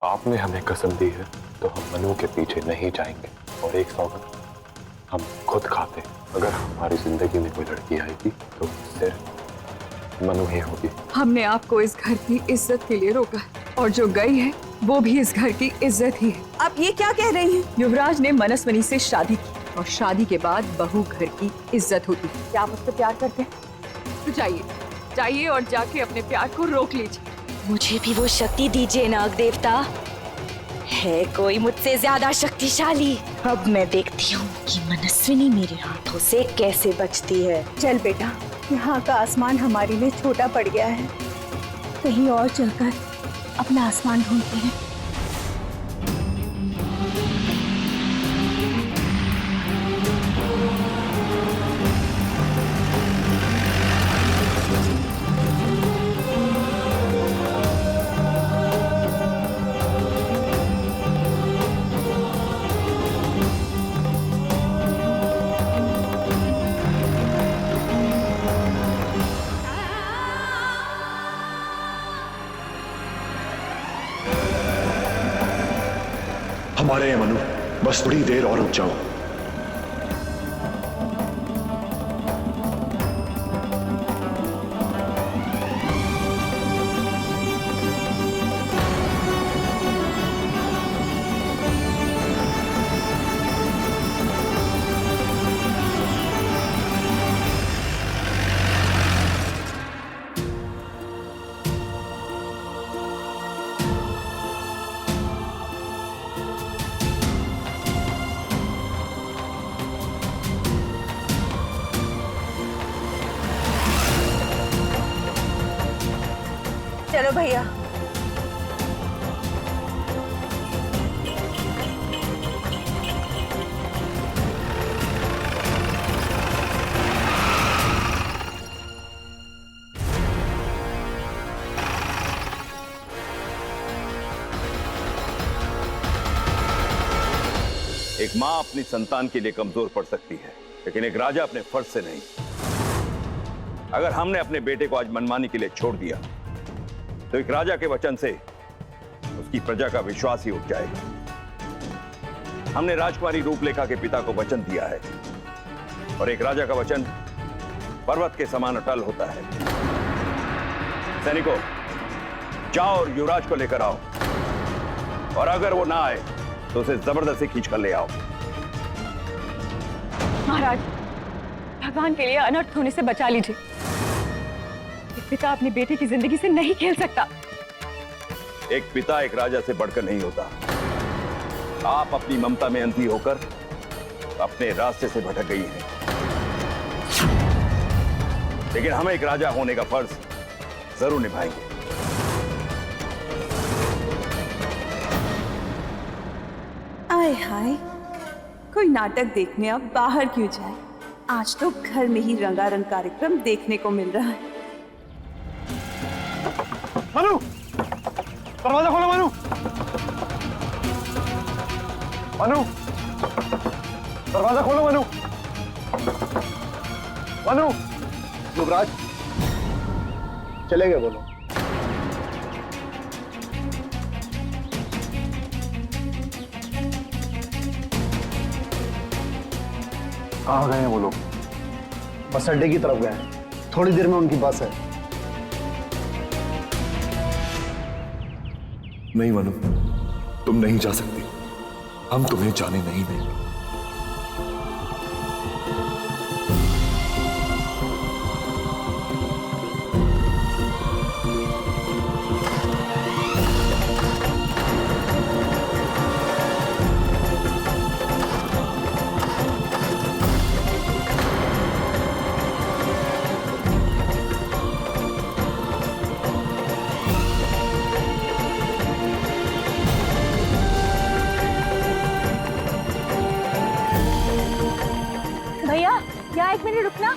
आपने हमें कसम दी है तो हम मनु के पीछे नहीं जाएंगे। और एक सौगंध हम खुद खाते हैं, अगर हमारी जिंदगी में कोई लड़की आएगी तो सिर्फ मनु ही होगी। हमने आपको इस घर की इज्जत के लिए रोका और जो गई है वो भी इस घर की इज्जत ही है। आप ये क्या कह रही हैं? युवराज ने मनस्विनी से शादी की और शादी के बाद बहू घर की इज्जत होती है। क्या आप उससे प्यार करते हैं? तो जाइए जाइए और जाके अपने प्यार को रोक लीजिए। मुझे भी वो शक्ति दीजिए नाग देवता। है कोई मुझसे ज्यादा शक्तिशाली? अब मैं देखती हूँ कि मनस्विनी मेरे हाथों से कैसे बचती है। चल बेटा, यहाँ का आसमान हमारे लिए छोटा पड़ गया है, कहीं और चलकर अपना आसमान ढूंढते हैं। हमारे हैं मनु, बस थोड़ी देर और रुक जाओ। चलो भैया। एक मां अपनी संतान के लिए कमजोर पड़ सकती है, लेकिन एक राजा अपने फर्ज से नहीं। अगर हमने अपने बेटे को आज मनमानी के लिए छोड़ दिया तो एक राजा के वचन से उसकी प्रजा का विश्वास ही उठ जाएगा। हमने राजकुमारी रूपलेखा के पिता को वचन दिया है और एक राजा का वचन पर्वत के समान अटल होता है। सैनिकों, जाओ और युवराज को लेकर आओ, और अगर वो ना आए तो उसे जबरदस्ती खींच कर ले आओ। महाराज, भगवान के लिए अनर्थ होने से बचा लीजिए। एक पिता अपने बेटे की जिंदगी से नहीं खेल सकता। एक पिता एक राजा से बढ़कर नहीं होता। आप अपनी ममता में अंधी होकर अपने रास्ते से भटक गई हैं, लेकिन हम एक राजा होने का फर्ज जरूर निभाएंगे। आय हाय, कोई नाटक देखने अब बाहर क्यों जाए? आज तो घर में ही रंगारंग कार्यक्रम देखने को मिल रहा है। मनु, दरवाजा खोलो मनु। मनु, दरवाजा खोलो मनु। मनु। युवराज, चले गए बोलो। कहाँ गए हैं वो लोग? बस अड्डे की तरफ गए, थोड़ी देर में उनकी बस है। नहीं मनु, तुम नहीं जा सकती। हम तुम्हें जाने नहीं देंगे। भैया, यहाँ एक मिनट रुकना।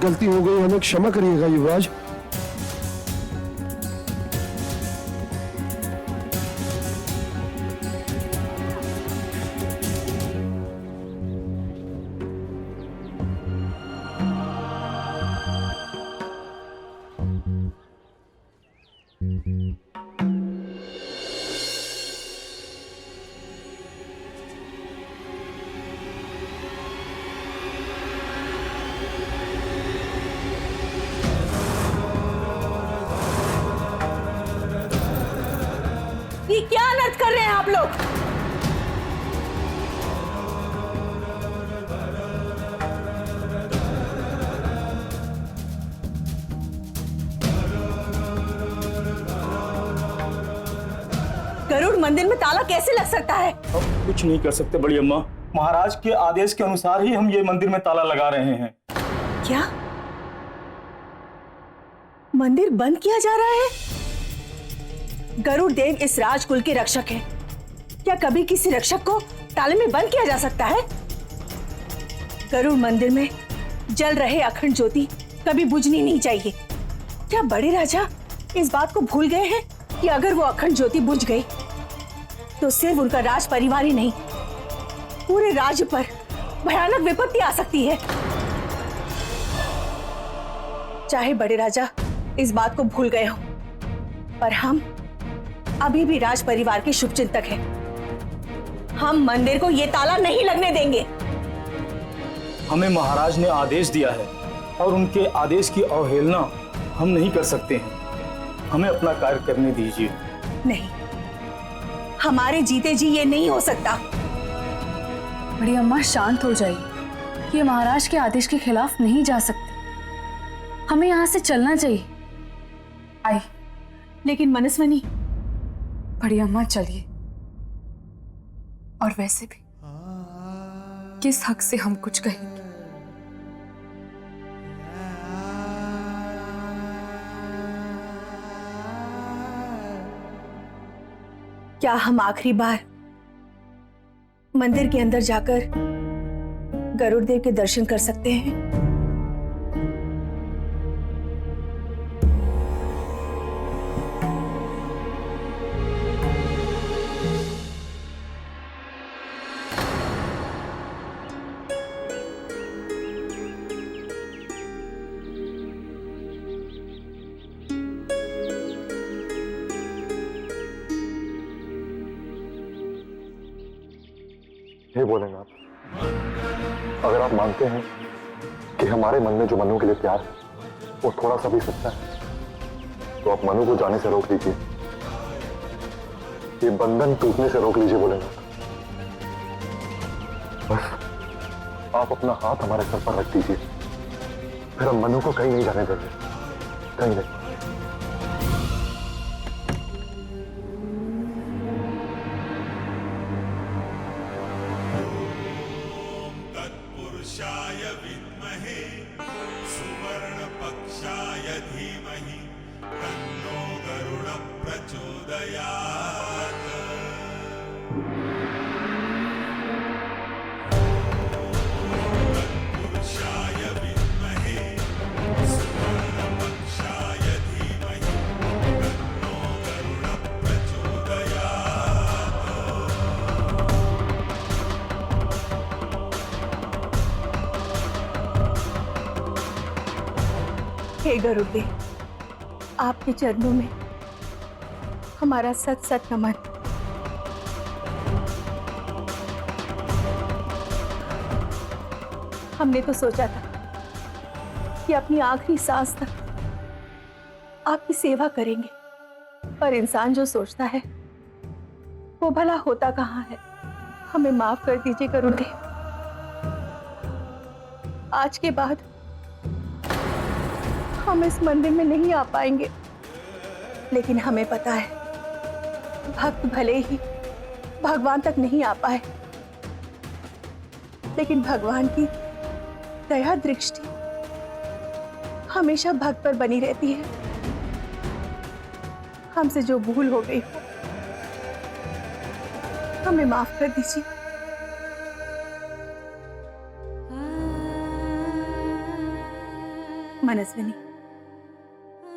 गलती हो गई, हमें क्षमा करिएगा युवराज। ये क्या अनर्थ कर रहे हैं आप लोग? गरुड़ मंदिर में ताला कैसे लग सकता है? हम कुछ नहीं कर सकते बड़ी अम्मा। महाराज के आदेश के अनुसार ही हम ये मंदिर में ताला लगा रहे हैं। क्या मंदिर बंद किया जा रहा है? गरुड़ देव इस राजकुल के रक्षक हैं। क्या कभी किसी रक्षक को ताले में बंद किया जा सकता है? गरुड़ मंदिर में जल रहे अखंड ज्योति कभी बुझनी नहीं चाहिए। क्या बड़े राजा इस बात को भूल गए हैं कि अगर वो अखंड ज्योति बुझ गई तो सिर्फ उनका राज परिवार ही नहीं, पूरे राज्य पर भयानक विपत्ति आ सकती है। चाहे बड़े राजा इस बात को भूल गए हो, पर हम अभी भी राज परिवार के शुभचिंतक हैं। हम मंदिर को ये ताला नहीं लगने देंगे। हमें महाराज ने आदेश दिया है और उनके आदेश की अवहेलना हम नहीं कर सकते हैं। हमें अपना कार्य करने दीजिए। नहीं, हमारे जीते जी ये नहीं हो सकता। बड़ी अम्मा शांत हो जाइए। ये महाराज के आदेश के खिलाफ नहीं जा सकते। हमें यहाँ से चलना चाहिए। आई, लेकिन मनस्विनी, बड़ी अम्मा चलिए। और वैसे भी किस हक से हम कुछ कहेंगे? क्या हम आखिरी बार मंदिर के अंदर जाकर गरुड़ देव के दर्शन कर सकते हैं? हे भोलेनाथ, अगर आप मानते हैं कि हमारे मन में जो मनु के लिए प्यार है वो थोड़ा सा भी सच्चा है, तो आप मनु को जाने से रोक लीजिए। ये बंधन टूटने से रोक लीजिए भोलेनाथ। बस आप अपना हाथ हमारे सर पर रख दीजिए, फिर हम मनु को कहीं नहीं जाने देंगे, कहीं नहीं। तत्पुरुषाय विद्महे सुवर्णपक्षाय धीमहि तन्नो गरुड़ प्रचोदयात्। तत्पुरुषाय विद्महे सुवर्णपक्षाय धीमहि तन्नो गरुड़ प्रचोदयात्। हे गरुड़देव, आपके चरणों में हमारा सत सत नमन। हमने तो सोचा था कि अपनी आखिरी सांस तक आपकी सेवा करेंगे, पर इंसान जो सोचता है वो भला होता कहाँ है। हमें माफ कर दीजिए गरुड़देव। आज के बाद हम इस मंदिर में नहीं आ पाएंगे, लेकिन हमें पता है भक्त भले ही भगवान तक नहीं आ पाए, लेकिन भगवान की दया दृष्टि हमेशा भक्त पर बनी रहती है। हमसे जो भूल हो गई हो हमें माफ कर दीजिए। मनस्विनी,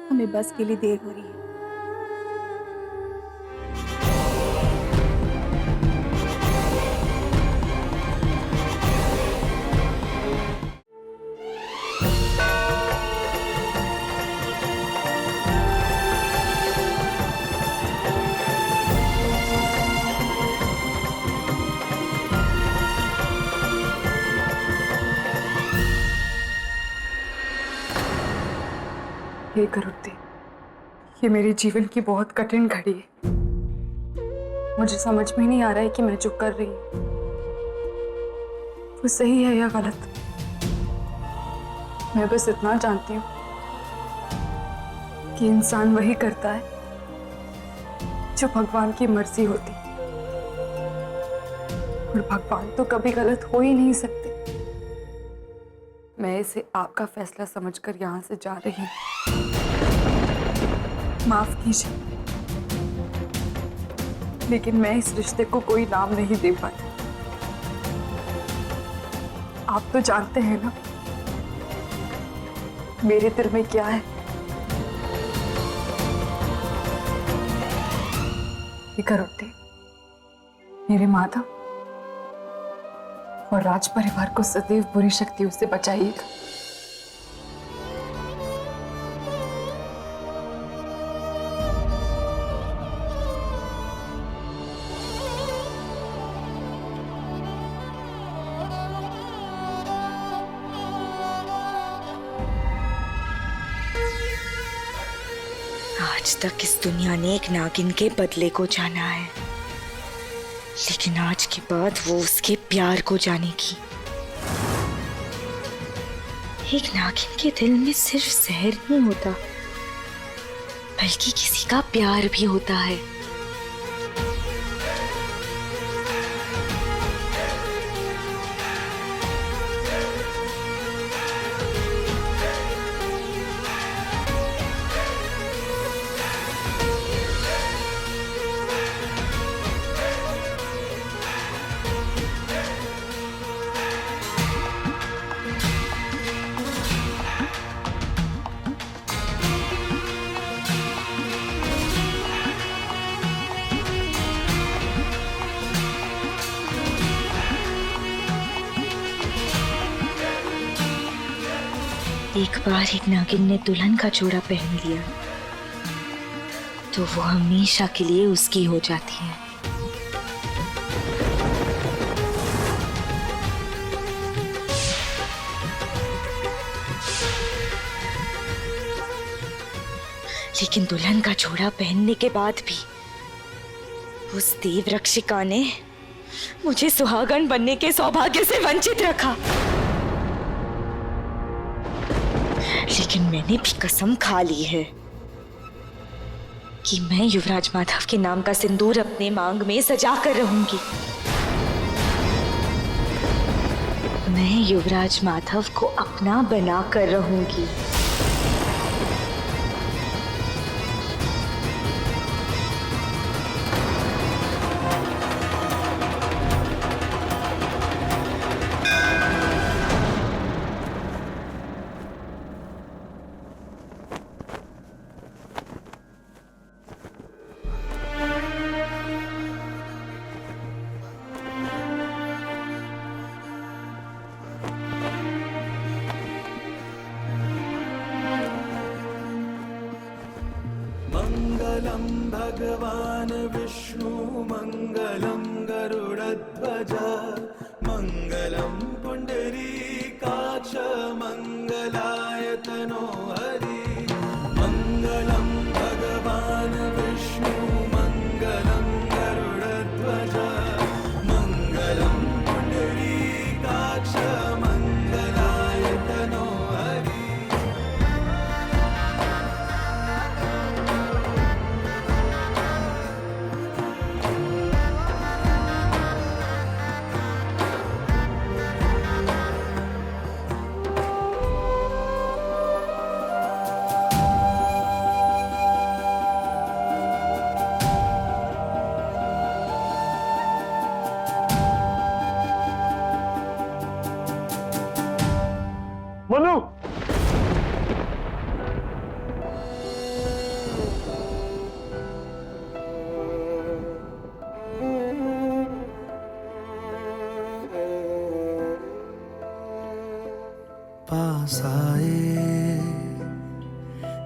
हमें बस के लिए देर हो रही है। हे करुणा, ये मेरे जीवन की बहुत कठिन घड़ी है। मुझे समझ में नहीं आ रहा है कि मैं जो कर रही हूँ वो सही है या गलत। मैं बस इतना जानती हूँ कि इंसान वही करता है जो भगवान की मर्जी होती, और भगवान तो कभी गलत हो ही नहीं सकते। मैं इसे आपका फैसला समझकर यहाँ से जा रही हूँ। माफ कीजिए, लेकिन मैं इस रिश्ते को कोई नाम नहीं दे पाई। आप तो जानते हैं ना मेरे दिल में क्या है। करुणा, मेरे माधव और राज परिवार को सदैव बुरी शक्तियों से बचाइएगा। आज तक इस दुनिया ने एक नागिन के बदले को जाना है, लेकिन आज के बाद वो उसके प्यार को जानेगी। एक नागिन के दिल में सिर्फ जहर नहीं होता, बल्कि किसी का प्यार भी होता है। एक बार एक नागिन ने दुल्हन का जोड़ा पहन लिया तो वो हमेशा के लिए उसकी हो जाती है। लेकिन दुल्हन का जोड़ा पहनने के बाद भी उस देव रक्षिका ने मुझे सुहागन बनने के सौभाग्य से वंचित रखा। लेकिन मैंने भी कसम खा ली है कि मैं युवराज माधव के नाम का सिंदूर अपने मांग में सजा कर रहूंगी। मैं युवराज माधव को अपना बना कर रहूंगी। मंगलम भगवान विष्णु मंगलम गरुड़ध्वज मंगलम पुंडरीकाक्ष मंगलायतनो हरि मंगलम भगवान विष्णु मंगलम गरुड़ध्वज मंगलम पुंडरीकाक्ष मंगलायतनो हरि।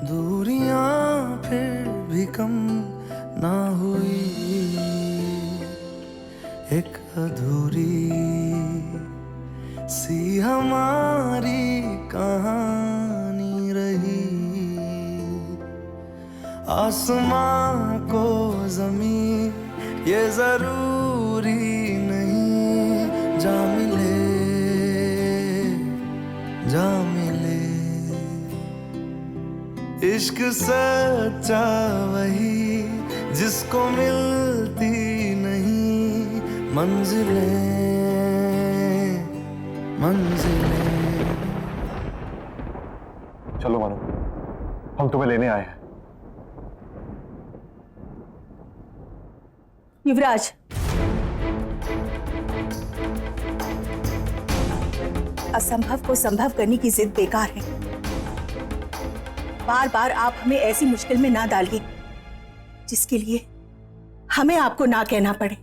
दूरियां फिर भी कम ना हुई, एक अधूरी सी हमारी कहानी रही। आसमां को जमीन ये जरूरी नहीं, जा मिले जा मिले। इश्क सच्चा वही जिसको मिलती नहीं मंजिलें मंजिलें। चलो मनु, हम तुम्हें लेने आए हैं। युवराज, असंभव को संभव करने की जिद बेकार है। बार बार आप हमें ऐसी मुश्किल में ना डालिए जिसके लिए हमें आपको ना कहना पड़े।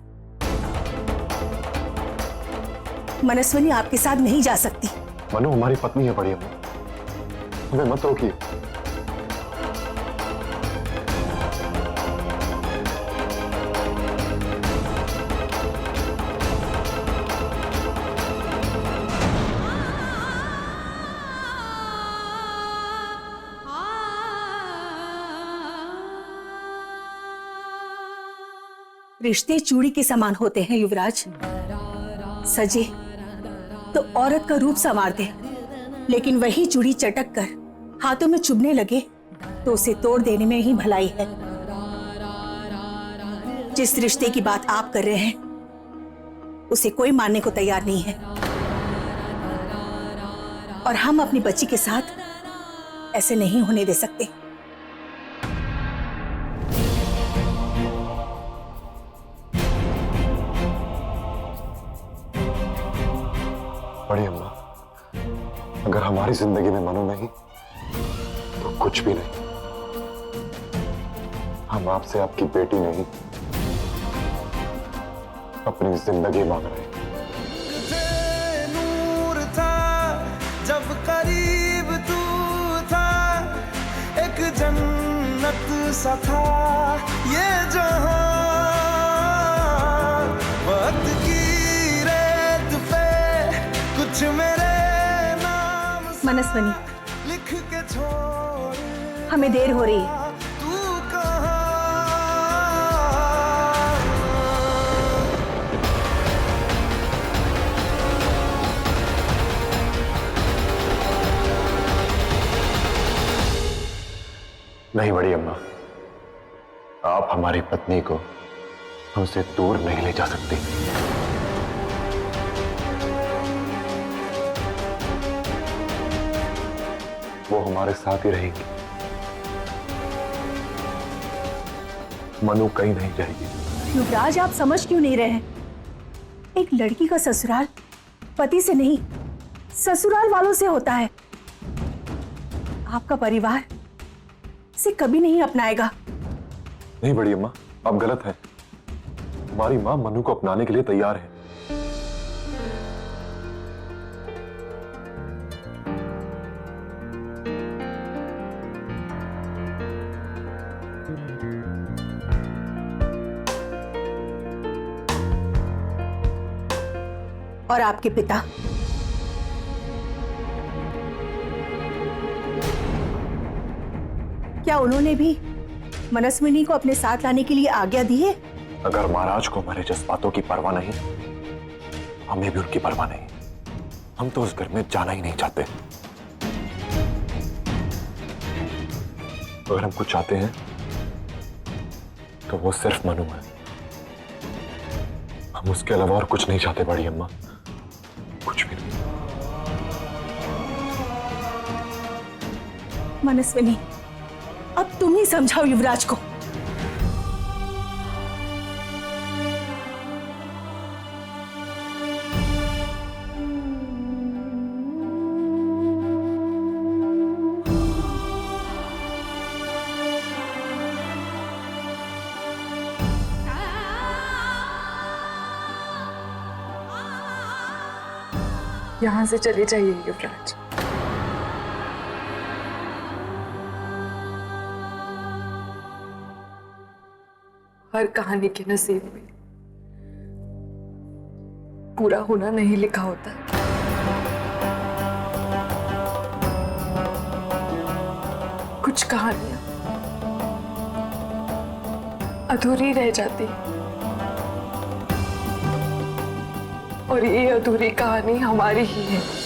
मनस्विनी आपके साथ नहीं जा सकती। मनु हमारी पत्नी है बड़ी अम्मा, हमें मत रोकिए। रिश्ते चूड़ी के समान होते हैं युवराज। सजे तो औरत का रूप संवारते, लेकिन वही चूड़ी चटक कर हाथों में चुभने लगे तो उसे तोड़ देने में ही भलाई है। जिस रिश्ते की बात आप कर रहे हैं उसे कोई मानने को तैयार नहीं है, और हम अपनी बच्ची के साथ ऐसे नहीं होने दे सकते। बड़ी अम्मा, अगर हमारी जिंदगी में मनु नहीं तो कुछ भी नहीं। हम आपसे आपकी बेटी नहीं, अपनी जिंदगी मांग रहे हैं। तुझे नूर था जब करीब तू था, एक जन्नत सा था ये जहां। वक्त की रेत पे कुछ मेरे नाम मनस्विनी, लिख के छोड़, हमें देर हो रही है। तू कहाँ? नहीं बड़ी अम्मा, आप हमारी पत्नी को हमसे दूर नहीं ले जा सकती। वो हमारे साथ ही रहेंगी। मनु कहीं नहीं जाएगी। युवराज, आप समझ क्यों नहीं रहे हैं? एक लड़की का ससुराल पति से नहीं, ससुराल वालों से होता है। आपका परिवार इसे कभी नहीं अपनाएगा। नहीं बड़ी अम्मा, आप गलत हैं। हमारी मां मनु को अपनाने के लिए तैयार है। और आपके पिता? क्या उन्होंने भी मनस्विनी को अपने साथ लाने के लिए आज्ञा दी है? अगर महाराज को हमारे जज्बातों की परवाह नहीं, हमें भी उनकी परवाह नहीं। हम तो उस घर में जाना ही नहीं चाहते। अगर हम कुछ चाहते हैं तो वो सिर्फ मनु है। हम उसके अलावा और कुछ नहीं चाहते बड़ी अम्मा, कुछ भी नहीं। मनस्विनी, अब तुम ही समझाओ युवराज को। यहाँ से चले जाइए युवराज। हर कहानी के नसीब में पूरा होना नहीं लिखा होता। कुछ कहानियां अधूरी रह जाती और ये अधूरी कहानी हमारी ही है।